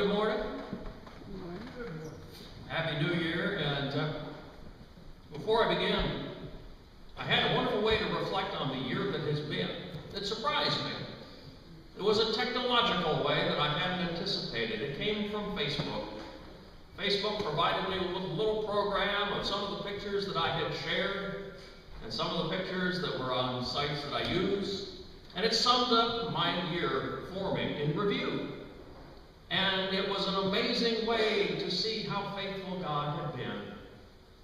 good morning. Happy New Year. And before I begin, I had a wonderful way to reflect on the year that has been. It surprised me. It was a technological way that I hadn't anticipated. It came from Facebook. Facebook provided me with a little program of some of the pictures that I had shared and some of the pictures that were on sites that I use. And it summed up my year for me in review. And it was an amazing way to see how faithful God had been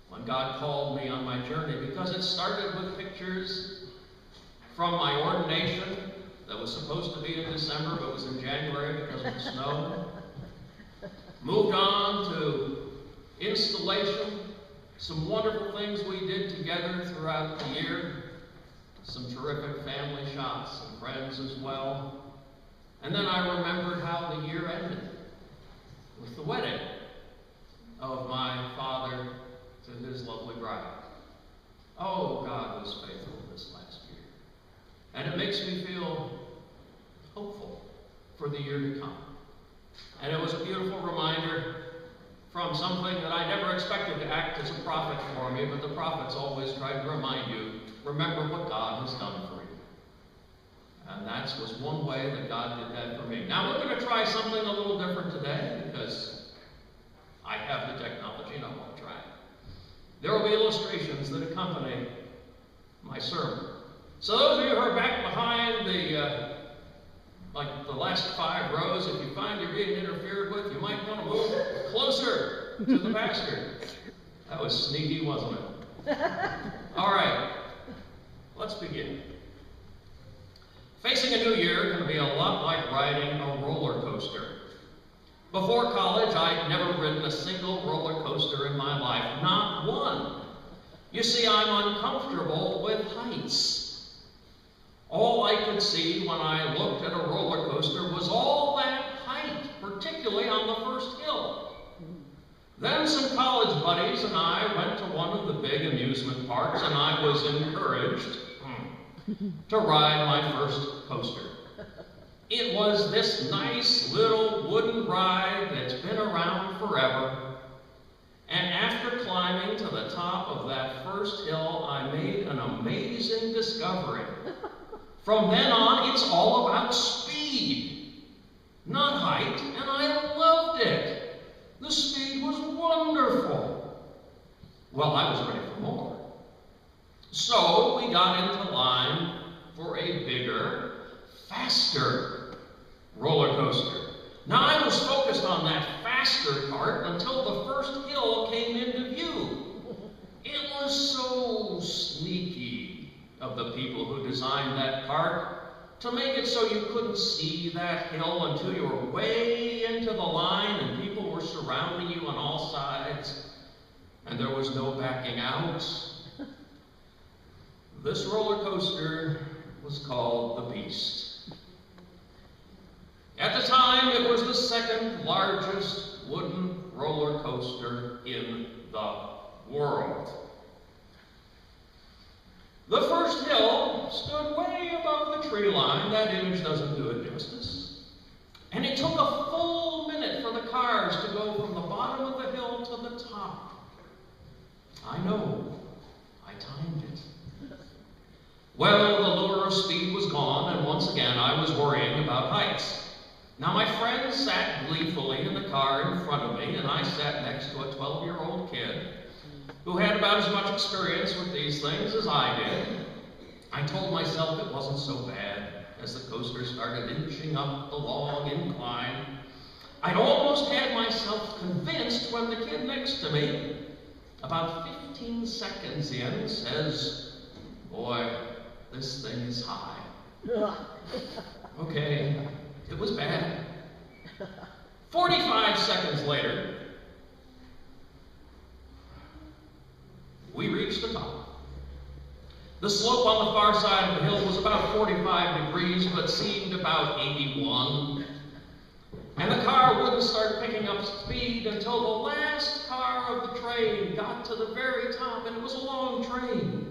when God called me on my journey, because it started with pictures from my ordination that was supposed to be in December, but was in January because of the snow. Moved on to installation, some wonderful things we did together throughout the year, some terrific family shots and friends as well. And then I remembered how the year ended with the wedding of my father to his lovely bride. Oh, God was faithful this last year. And it makes me feel hopeful for the year to come. And it was a beautiful reminder from something that I never expected to act as a prophet for me, but the prophets always tried to remind you, remember what God has done for you. And that was one way that God did that for me. Now we're going to try something a little different today because I have the technology and I want to try it. There will be illustrations that accompany my sermon. So those of you who are back behind the last 5 rows, if you find you're being interfered with, you might want to move closer to the pastor. That was sneaky, wasn't it? All right, let's begin. Facing a new year can be a lot like riding a roller coaster. Before college, I'd never ridden a single roller coaster in my life, not one. You see, I'm uncomfortable with heights. All I could see when I looked at a roller coaster was all that height, particularly on the first hill. Then some college buddies and I went to one of the big amusement parks, and I was encouraged to ride my first coaster. It was this nice little wooden ride that's been around forever. And after climbing to the top of that first hill, I made an amazing discovery. From then on, it's all about speed, not height, and I loved it. The speed was wonderful. Well, I was ready for more. So we got into line for a bigger, faster roller coaster. Now I was focused on that faster part until the first hill came into view. It was so sneaky of the people who designed that park to make it so you couldn't see that hill until you were way into the line and people were surrounding you on all sides and there was no backing out. This roller coaster was called the Beast. At the time, it was the second largest wooden roller coaster in the world. The first hill stood way above the tree line. That image doesn't do it justice. And it took a full minute for the cars to go from the bottom of the hill to the top. I know, I timed it. Well, the lure of speed was gone, and once again I was worrying about heights. Now my friend sat gleefully in the car in front of me, and I sat next to a 12-year-old kid who had about as much experience with these things as I did. I told myself it wasn't so bad as the coaster started inching up the long incline. I'd almost had myself convinced when the kid next to me, about 15 seconds in, says, "Boy, this thing is high." Okay, it was bad. 45 seconds later, we reached the top. The slope on the far side of the hill was about 45 degrees, but seemed about 81. And the car wouldn't start picking up speed until the last car of the train got to the very top, and it was a long train.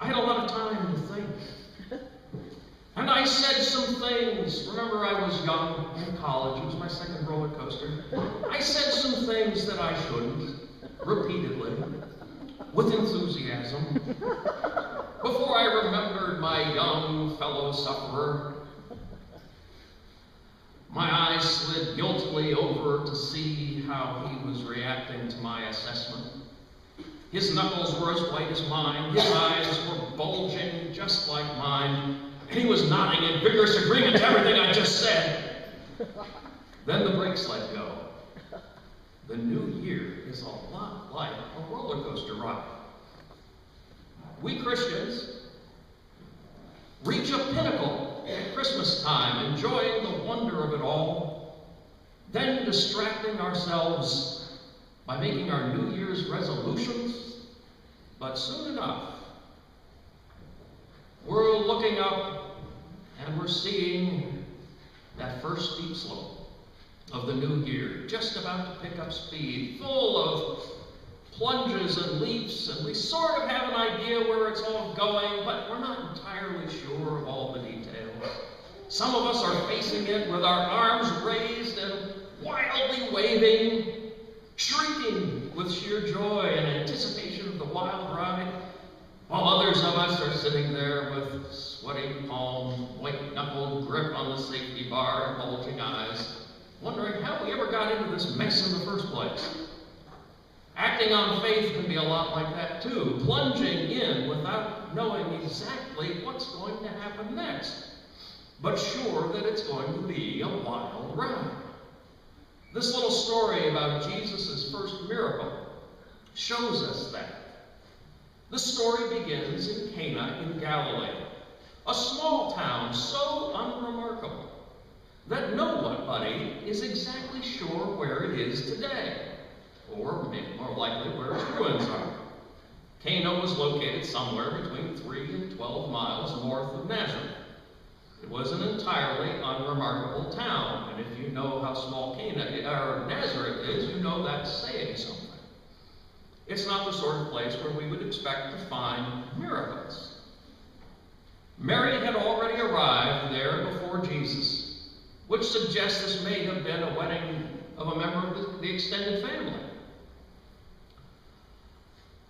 I had a lot of time to think. And I said some things. Remember, I was young in college. It was my second roller coaster. I said some things that I shouldn't, repeatedly, with enthusiasm. Before I remembered my young fellow sufferer, my eyes slid guiltily over to see how he was reacting to my assessment. His knuckles were as white as mine. His eyes were bulging just like mine. He was nodding in vigorous agreement to everything I just said. Then the brakes let go. The new year is a lot like a roller coaster ride. We Christians reach a pinnacle at Christmas time, enjoying the wonder of it all, then distracting ourselves by making our New Year's resolutions. But soon enough, we're looking up and we're seeing that first steep slope of the new year, just about to pick up speed, full of plunges and leaps, and we sort of have an idea where it's all going, but we're not entirely sure of all the details. Some of us are facing it with our arms raised and wildly waving, shrieking with sheer joy and anticipation of the wild ride, while others of us are sitting there with sweaty palms, white-knuckled grip on the safety bar, and bulging eyes, wondering how we ever got into this mess in the first place. Acting on faith can be a lot like that too, plunging in without knowing exactly what's going to happen next, but sure that it's going to be a wild ride. This little story about Jesus' first miracle shows us that. The story begins in Cana in Galilee, a small town so unremarkable that nobody is exactly sure where it is today, or maybe more likely where its ruins are. Cana was located somewhere between 3 and 12 miles north of Nazareth. It was an entirely unremarkable town, and if you know how small Nazareth is, you know that's saying something. It's not the sort of place where we would expect to find miracles. Mary had already arrived there before Jesus, which suggests this may have been a wedding of a member of the extended family.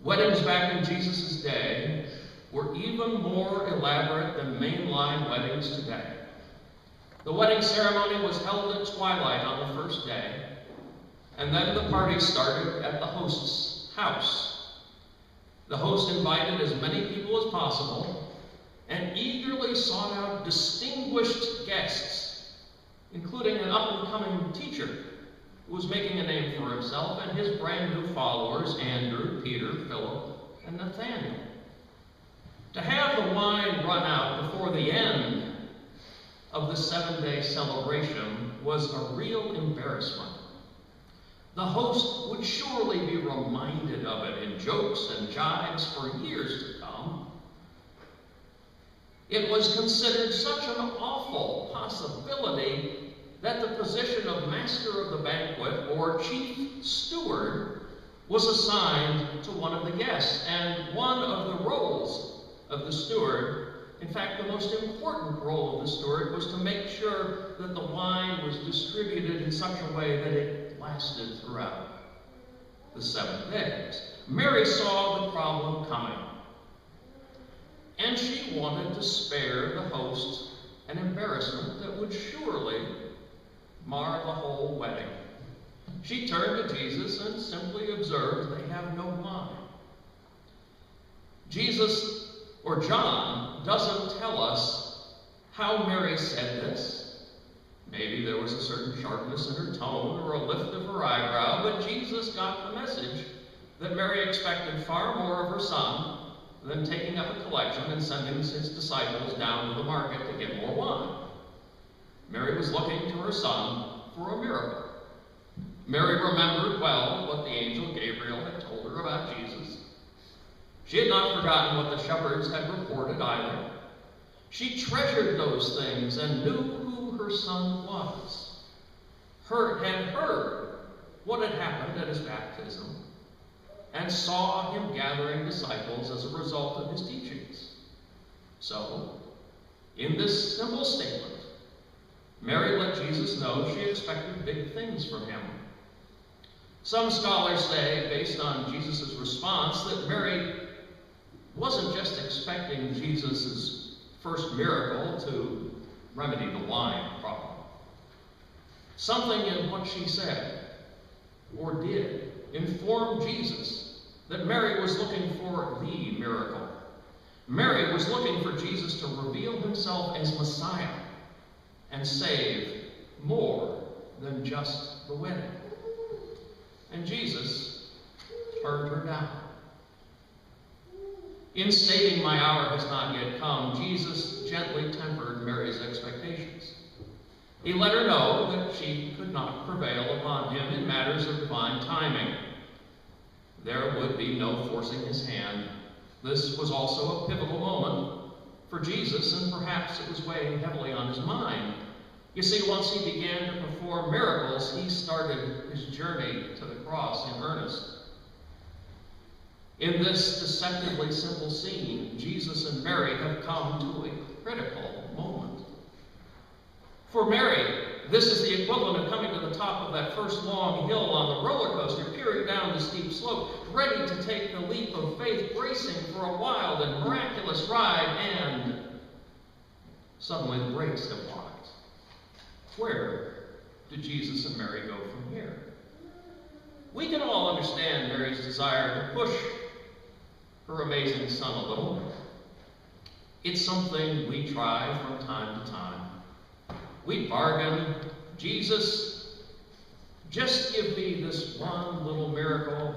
Weddings back in Jesus' day were even more elaborate than mainline weddings today. The wedding ceremony was held at twilight on the first day, and then the party started at the host's house. The host invited as many people as possible and eagerly sought out distinguished guests, including an up-and-coming teacher who was making a name for himself, and his brand new followers, Andrew, Peter, Philip, and Nathaniel. To have the wine run out before the end of the 7-day celebration was a real embarrassment. The host would surely be reminded of it in jokes and jibes for years to come. It was considered such an awful possibility that the position of master of the banquet or chief steward was assigned to one of the guests, and one of the roles of the steward, in fact the most important role of the steward, was to make sure that the wine was distributed in such a way that it lasted throughout the 7 days. Mary saw the problem coming, and she wanted to spare the host an embarrassment that would surely mar the whole wedding. She turned to Jesus and simply observed, "They have no wine." Jesus, or John, doesn't tell us how Mary said this. Maybe there was a certain sharpness in her tone or a lift of her eyebrow, but Jesus got the message that Mary expected far more of her son than taking up a collection and sending his disciples down to the market to get more wine. Mary was looking to her son for a miracle. Mary remembered well what the angel Gabriel had told her about Jesus. She had not forgotten what the shepherds had reported either. She treasured those things and knew who her son was. Had heard what had happened at his baptism, and saw him gathering disciples as a result of his teachings. So, In this simple statement, Mary let Jesus know she expected big things from him. Some scholars say, based on Jesus' response, that Mary wasn't just expecting Jesus' first miracle to remedy the wine problem. Something in what she said or did informed Jesus that Mary was looking for the miracle. Mary was looking for Jesus to reveal himself as Messiah and save more than just the wedding. And Jesus turned her down. In stating, "My hour has not yet come," Jesus gently tempered Mary's expectations. He let her know that she could not prevail upon him in matters of divine timing. There would be no forcing his hand. This was also a pivotal moment for Jesus, and perhaps it was weighing heavily on his mind. You see, once he began to perform miracles, he started his journey to the cross in earnest. In this deceptively simple scene, Jesus and Mary have come to a critical moment. For Mary, this is the equivalent of coming to the top of that first long hill on the roller coaster, peering down the steep slope, ready to take the leap of faith, bracing for a wild and miraculous ride, and suddenly the brakes have locked. Where did Jesus and Mary go from here? We can all understand Mary's desire to push her amazing son a little. It's something we try from time to time. We bargain, "Jesus, just give me this one little miracle.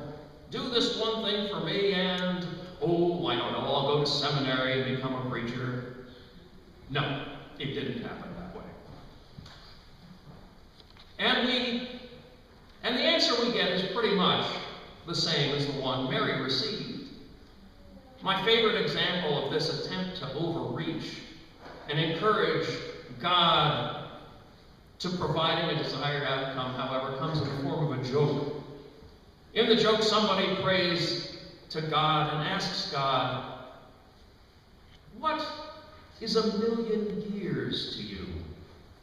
Do this one thing for me and, oh, I don't know, I'll go to seminary and become a preacher." No, it didn't happen that way. And the answer we get is pretty much the same as the one Mary received. My favorite example of this attempt to overreach and encourage God to providing a desired outcome, however, comes in the form of a joke. In the joke, somebody prays to God and asks God, "What is 1,000,000 years to you?"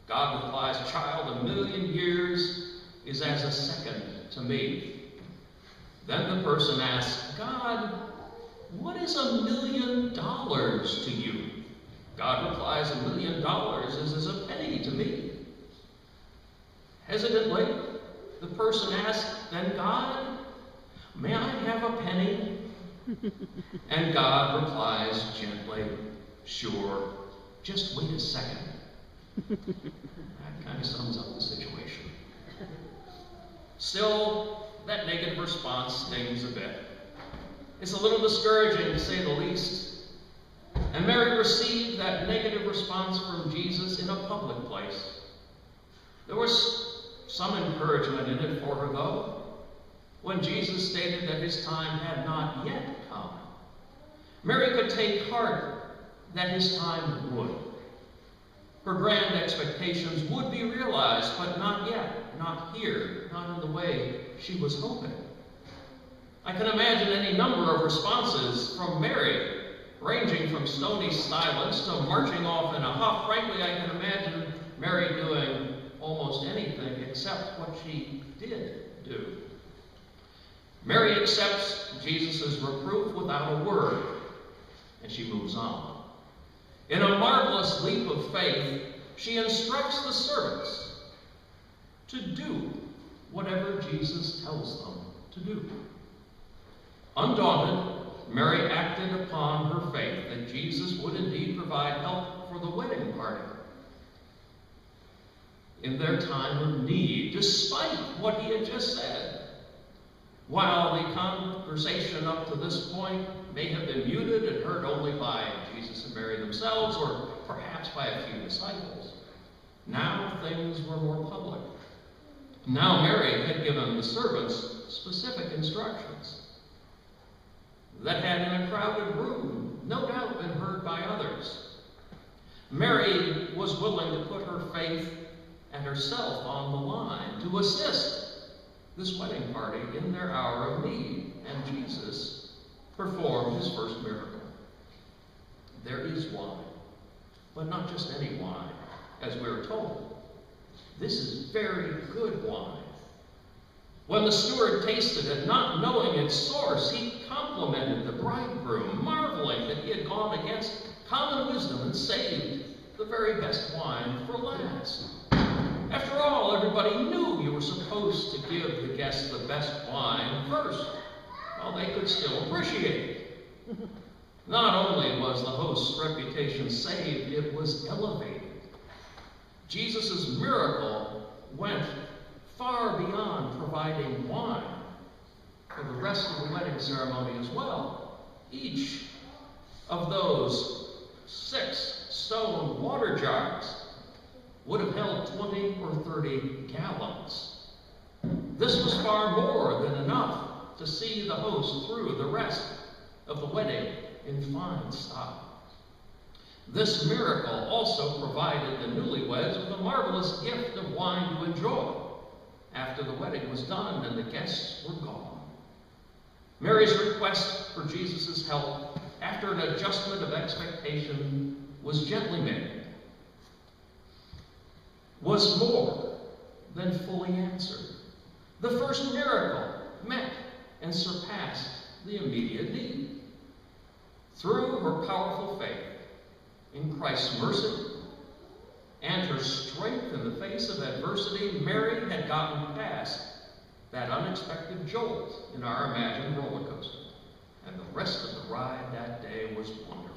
God replies, "Child, 1,000,000 years is as a second to me." Then the person asks, "God, what is $1,000,000 to you?" God replies, $1,000,000 is as a penny to me. Hesitantly, the person asks, "Then God, may I have a penny?" And God replies gently, "Sure, just wait a second." That kind of sums up the situation. Still, that negative response stings a bit. It's a little discouraging, to say the least. And Mary received that negative response from Jesus in a public place. There was some encouragement in it for her, though, when Jesus stated that his time had not yet come. Mary could take heart that his time would. Her grand expectations would be realized, but not yet, not here, not in the way she was hoping. I can imagine any number of responses from Mary, ranging from stony silence to marching off in a huff. Frankly, I can imagine Mary doing almost anything except what she did do. Mary accepts Jesus' reproof without a word, and she moves on. In a marvelous leap of faith, she instructs the servants to do whatever Jesus tells them to do. Undaunted, Mary acted upon her faith that Jesus would indeed provide help for the wedding party. In their time of need, despite what he had just said. While the conversation up to this point may have been muted and heard only by Jesus and Mary themselves, or perhaps by a few disciples, now things were more public. Now Mary had given the servants specific instructions that had in a crowded room no doubt been heard by others. Mary was willing to put her faith and herself on the line to assist this wedding party in their hour of need, and Jesus performed his first miracle. There is wine. but not just any wine, as we're told. This is very good wine. When the steward tasted it, not knowing its source, he complimented the bridegroom, marveling that he had gone against common wisdom and saved the very best wine for last. After all, everybody knew you were supposed to give the guests the best wine first, while they could still appreciate it. Not only was the host's reputation saved, it was elevated. Jesus' miracle went far beyond providing wine for the rest of the wedding ceremony as well. Each of those 6 stone water jars would have held 20 or 30 gallons. This was far more than enough to see the host through the rest of the wedding in fine style. This miracle also provided the newlyweds with a marvelous gift of wine to enjoy after the wedding was done and the guests were gone. Mary's request for Jesus' help after an adjustment of expectation was gently made, was more than fully answered. The first miracle met and surpassed the immediate need. Through her powerful faith in Christ's mercy and her strength in the face of adversity, Mary had gotten past that unexpected jolt in our imagined roller coaster, and the rest of the ride that day was wonderful.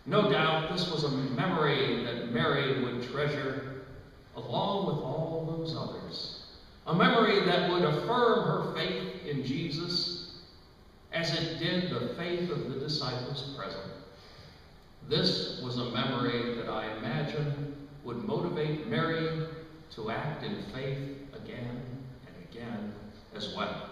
No doubt this was a memory that Mary would treasure along with all those others, a memory that would affirm her faith in Jesus as it did the faith of the disciples present. This was a memory that I imagine would motivate Mary to act in faith again and again as well.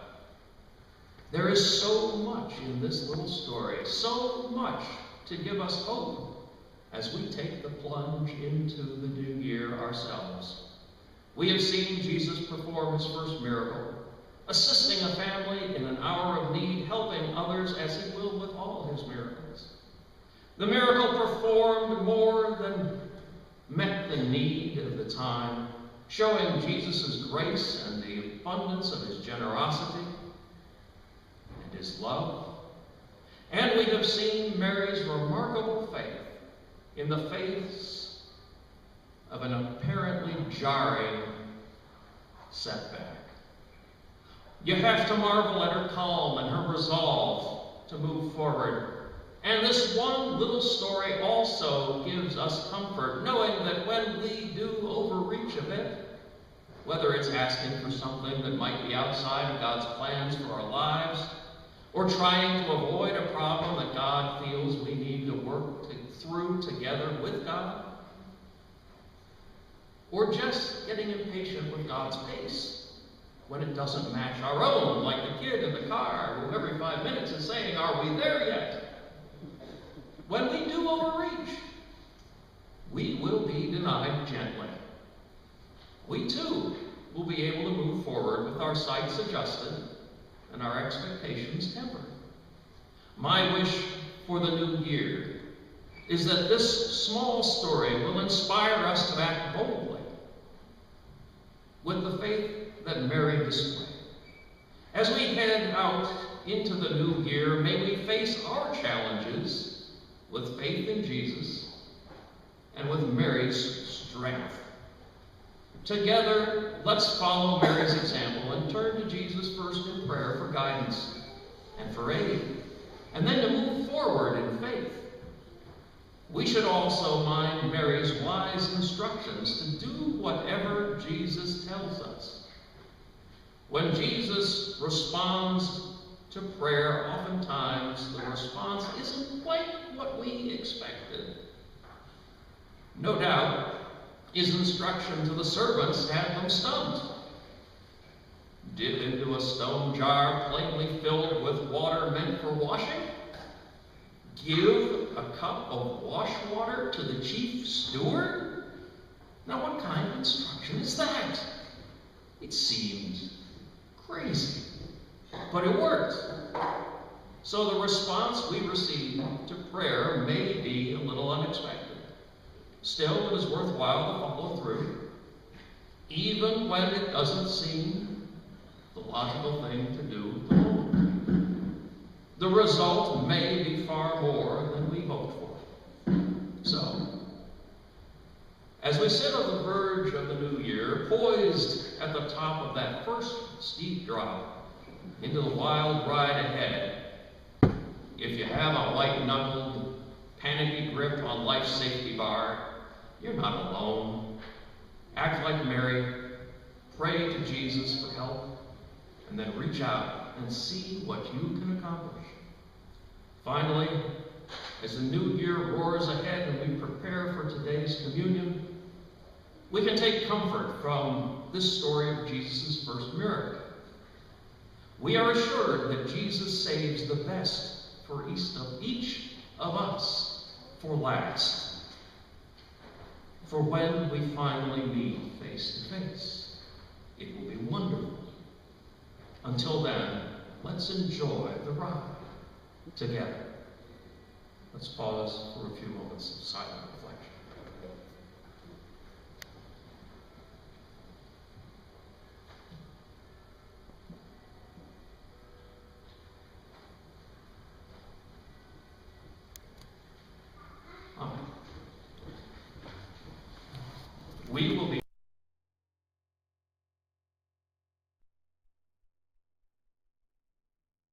There is so much in this little story, so much to give us hope as we take the plunge into the new year ourselves. We have seen Jesus perform his first miracle, assisting a family in an hour of need, helping others as he will with all his miracles. The miracle performed more than met the need of the time, showing Jesus' grace and the abundance of his generosity and his love. And we have seen Mary's remarkable faith in the face of an apparently jarring setback. You have to marvel at her calm and her resolve to move forward. And this one little story also gives us comfort, knowing that when we do overreach a bit, whether it's asking for something that might be outside of God's plans for our lives, or trying to avoid a problem that God feels we need to work through together with God, or just getting impatient with God's pace when it doesn't match our own, like the kid in the car who every 5 minutes is saying, "Are we there yet?" When we do overreach, we will be denied gently. We too will be able to move forward with our sights adjusted and our expectations tempered. My wish for the new year is that this small story will inspire us to act boldly with the faith that Mary displayed. As we head out into the new year, may we face our challenges with faith in Jesus and with Mary's strength. Together, let's follow Mary's example and turn to Jesus first in prayer for guidance and for aid, and then to move forward in faith. We should also mind Mary's wise instructions to do whatever Jesus tells us. When Jesus responds to prayer, oftentimes the response isn't quite what we expected. No doubt, his instruction to the servants had them stumped. Dip into a stone jar plainly filled with water meant for washing? Give a cup of wash water to the chief steward? Now what kind of instruction is that? It seemed crazy, but it worked. So the response we receive to prayer may be a little unexpected. Still, it is worthwhile to follow through, even when it doesn't seem the logical thing to do at the moment. The result may be far more than we hoped for. So, as we sit on the verge of the new year, poised at the top of that first steep drop into the wild ride ahead, if you have a white-knuckled, panicky grip on life's safety bar, you're not alone. Act like Mary, pray to Jesus for help, and then reach out and see what you can accomplish. Finally, as the new year roars ahead and we prepare for today's communion, we can take comfort from this story of Jesus' first miracle. We are assured that Jesus saves the best for each of us for last, for when we finally meet face to face. It will be wonderful. Until then, let's enjoy the ride together. Let's pause for a few moments of silence.